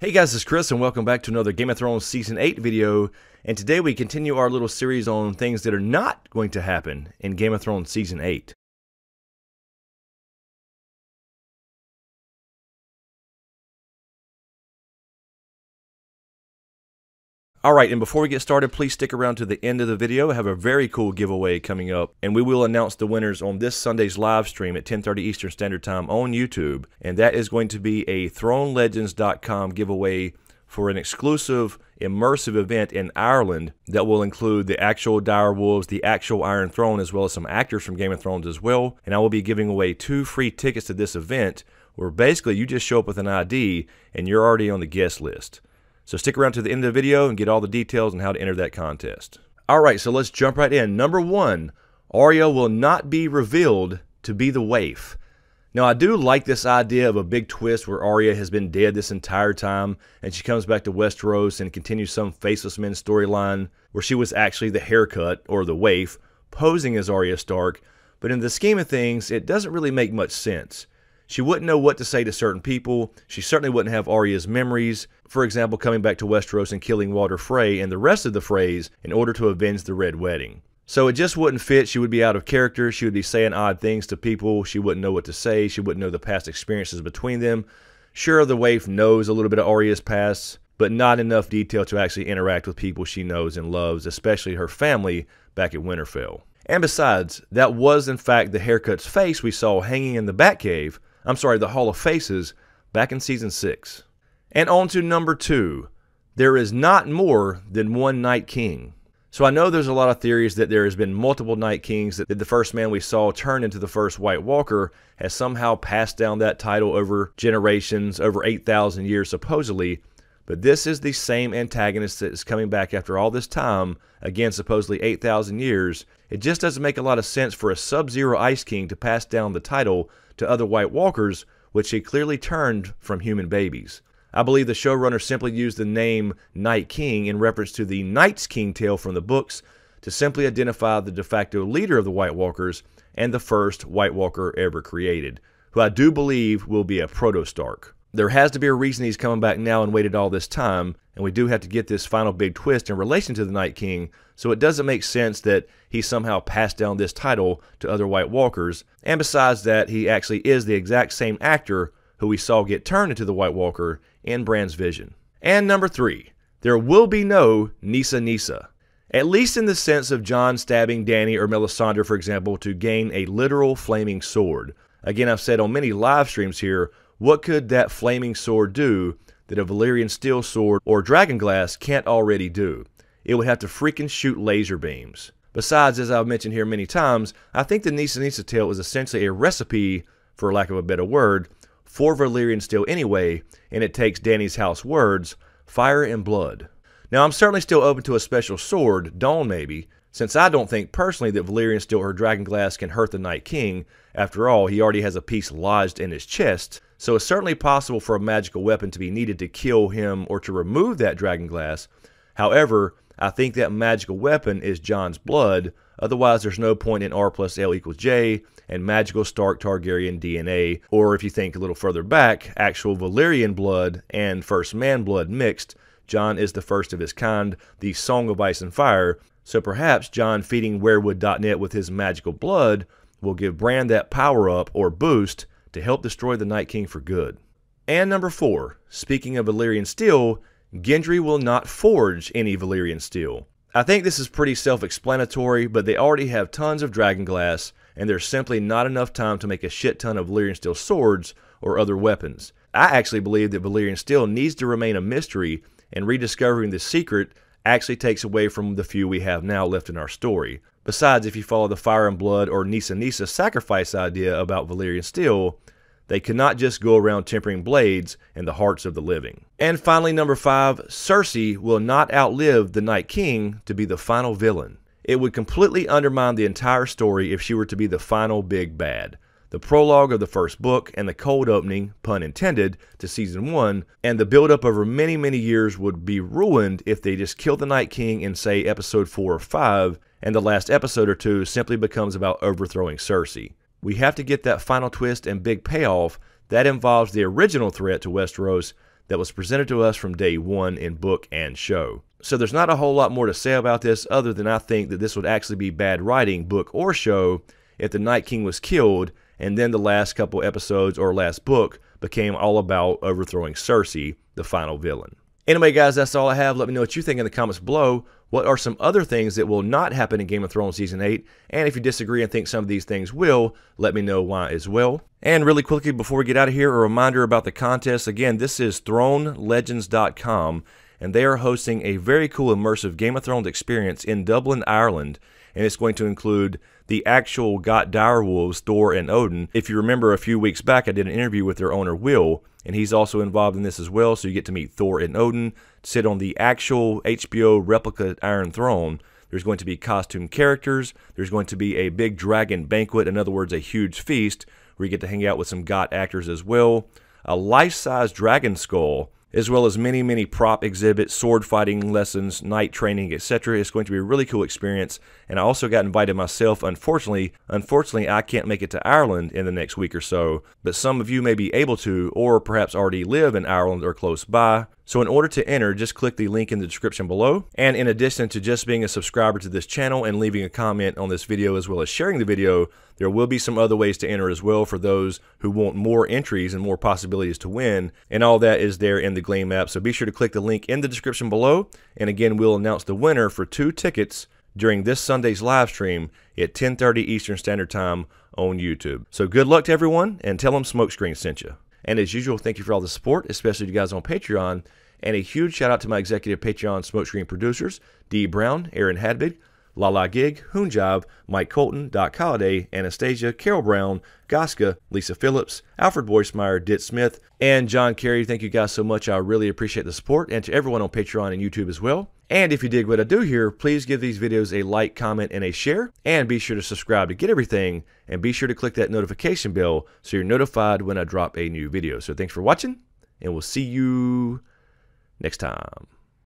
Hey guys, it's Chris and welcome back to another Game of Thrones Season 8 video. And today we continue our little series on things that are not going to happen in Game of Thrones Season 8. Alright, and before we get started, please stick around to the end of the video. I have a very cool giveaway coming up, and we will announce the winners on this Sunday's live stream at 10:30 Eastern Standard Time on YouTube. And that is going to be a ThroneLegends.com giveaway for an exclusive, immersive event in Ireland that will include the actual direwolves, the actual Iron Throne, as well as some actors from Game of Thrones as well. And I will be giving away 2 free tickets to this event, where basically you just show up with an ID and you're already on the guest list. So stick around to the end of the video and get all the details on how to enter that contest. Alright, so let's jump right in. Number 1, Arya will not be revealed to be the waif. Now, I do like this idea of a big twist where Arya has been dead this entire time and she comes back to Westeros and continues some Faceless Men storyline where she was actually the haircut, or the waif, posing as Arya Stark. But in the scheme of things, it doesn't really make much sense. She wouldn't know what to say to certain people. She certainly wouldn't have Arya's memories. For example, coming back to Westeros and killing Walder Frey and the rest of the Freys in order to avenge the Red Wedding. So it just wouldn't fit. She would be out of character. She would be saying odd things to people. She wouldn't know what to say. She wouldn't know the past experiences between them. Sure, the waif knows a little bit of Arya's past, but not enough detail to actually interact with people she knows and loves, especially her family back at Winterfell. And besides, that was in fact the haircut's face we saw hanging in the Batcave, the Hall of Faces, back in Season 6. And on to number 2. There is not more than one Night King. So I know there's a lot of theories that there has been multiple Night Kings, that the first man we saw turn into the first White Walker has somehow passed down that title over generations, over 8,000 years supposedly. But this is the same antagonist that is coming back after all this time, again supposedly 8,000 years. It just doesn't make a lot of sense for a Sub-Zero Ice King to pass down the title to other White Walkers, which he clearly turned from human babies. I believe the showrunner simply used the name Night King in reference to the Night's King tale from the books to simply identify the de facto leader of the White Walkers and the first White Walker ever created, who I do believe will be a Proto-Stark. There has to be a reason he's coming back now and waited all this time, and we do have to get this final big twist in relation to the Night King, so it doesn't make sense that he somehow passed down this title to other White Walkers. And besides that, he actually is the exact same actor who we saw get turned into the White Walker in Bran's vision. And number 3, there will be no Nissa Nissa. At least in the sense of Jon stabbing Dany or Melisandre, for example, to gain a literal flaming sword. Again, I've said on many live streams here, what could that flaming sword do that a Valyrian steel sword or dragonglass can't already do? It would have to freaking shoot laser beams. Besides, as I've mentioned here many times, I think the Nissa Nissa tale is essentially a recipe, for lack of a better word, for Valyrian steel anyway, and it takes Dany's house words, fire and blood. Now, I'm certainly still open to a special sword, Dawn maybe, since I don't think personally that Valyrian steel or dragonglass can hurt the Night King. After all, he already has a piece lodged in his chest, so it's certainly possible for a magical weapon to be needed to kill him or to remove that dragonglass. However, I think that magical weapon is Jon's blood, otherwise there's no point in R plus L equals J and magical Stark Targaryen DNA, or if you think a little further back, actual Valyrian blood and First Man blood mixed. Jon is the first of his kind, the Song of Ice and Fire, so perhaps Jon feeding Weirwood.net with his magical blood will give Bran that power up or boost to help destroy the Night King for good. And number 4, speaking of Valyrian steel, Gendry will not forge any Valyrian steel. I think this is pretty self-explanatory, but they already have tons of dragonglass, and there's simply not enough time to make a shit ton of Valyrian steel swords or other weapons. I actually believe that Valyrian steel needs to remain a mystery, and rediscovering the secret actually takes away from the few we have now left in our story. Besides, if you follow the Fire and Blood or Nissa Nissa sacrifice idea about Valyrian steel, they cannot just go around tempering blades in the hearts of the living. And finally, number 5, Cersei will not outlive the Night King to be the final villain. It would completely undermine the entire story if she were to be the final big bad. The prologue of the first book and the cold opening, pun intended, to Season 1, and the build-up over many, many years would be ruined if they just kill the Night King in, say, episode 4 or 5, and the last episode or 2 simply becomes about overthrowing Cersei. We have to get that final twist and big payoff that involves the original threat to Westeros, that was presented to us from day one in book and show. So there's not a whole lot more to say about this other than I think that this would actually be bad writing, book or show, if the Night King was killed and then the last couple episodes or last book became all about overthrowing Cersei, the final villain. Anyway, guys, that's all I have. Let me know what you think in the comments below. What are some other things that will not happen in Game of Thrones Season 8? And if you disagree and think some of these things will, let me know why as well. And really quickly, before we get out of here, a reminder about the contest. Again, this is ThroneLegends.com, and they are hosting a very cool immersive Game of Thrones experience in Dublin, Ireland. And it's going to include the actual Got Direwolves, Thor and Odin. If you remember a few weeks back, I did an interview with their owner, Will, and he's also involved in this as well, so you get to meet Thor and Odin, sit on the actual HBO replica Iron Throne. There's going to be costume characters. There's going to be a big dragon banquet, in other words, a huge feast, where you get to hang out with some GOT actors as well. A life-size dragon skull, as well as many, many prop exhibits, sword fighting lessons, night training, etc. It's going to be a really cool experience. And I also got invited myself. Unfortunately, I can't make it to Ireland in the next week or so, but some of you may be able to, or perhaps already live in Ireland or close by. So in order to enter, just click the link in the description below. And in addition to just being a subscriber to this channel and leaving a comment on this video as well as sharing the video, there will be some other ways to enter as well for those who want more entries and more possibilities to win. And all that is there in the Gleam app. So be sure to click the link in the description below. And again, we'll announce the winner for 2 tickets during this Sunday's live stream at 10:30 Eastern Standard Time on YouTube. So good luck to everyone, and tell them Smokescreen sent you. And as usual, thank you for all the support, especially you guys on Patreon. And a huge shout out to my executive Patreon Smokescreen producers, D. Brown, Aaron Hadbig, Lala Gig, Hoonjob, Mike Colton, Doc Holliday, Anastasia, Carol Brown, Goska, Lisa Phillips, Alfred Boycemeyer, Dit Smith, and John Carey. Thank you guys so much. I really appreciate the support, and to everyone on Patreon and YouTube as well. And if you dig what I do here, please give these videos a like, comment, and a share, and be sure to subscribe to get everything, and be sure to click that notification bell so you're notified when I drop a new video. So thanks for watching, and we'll see you next time.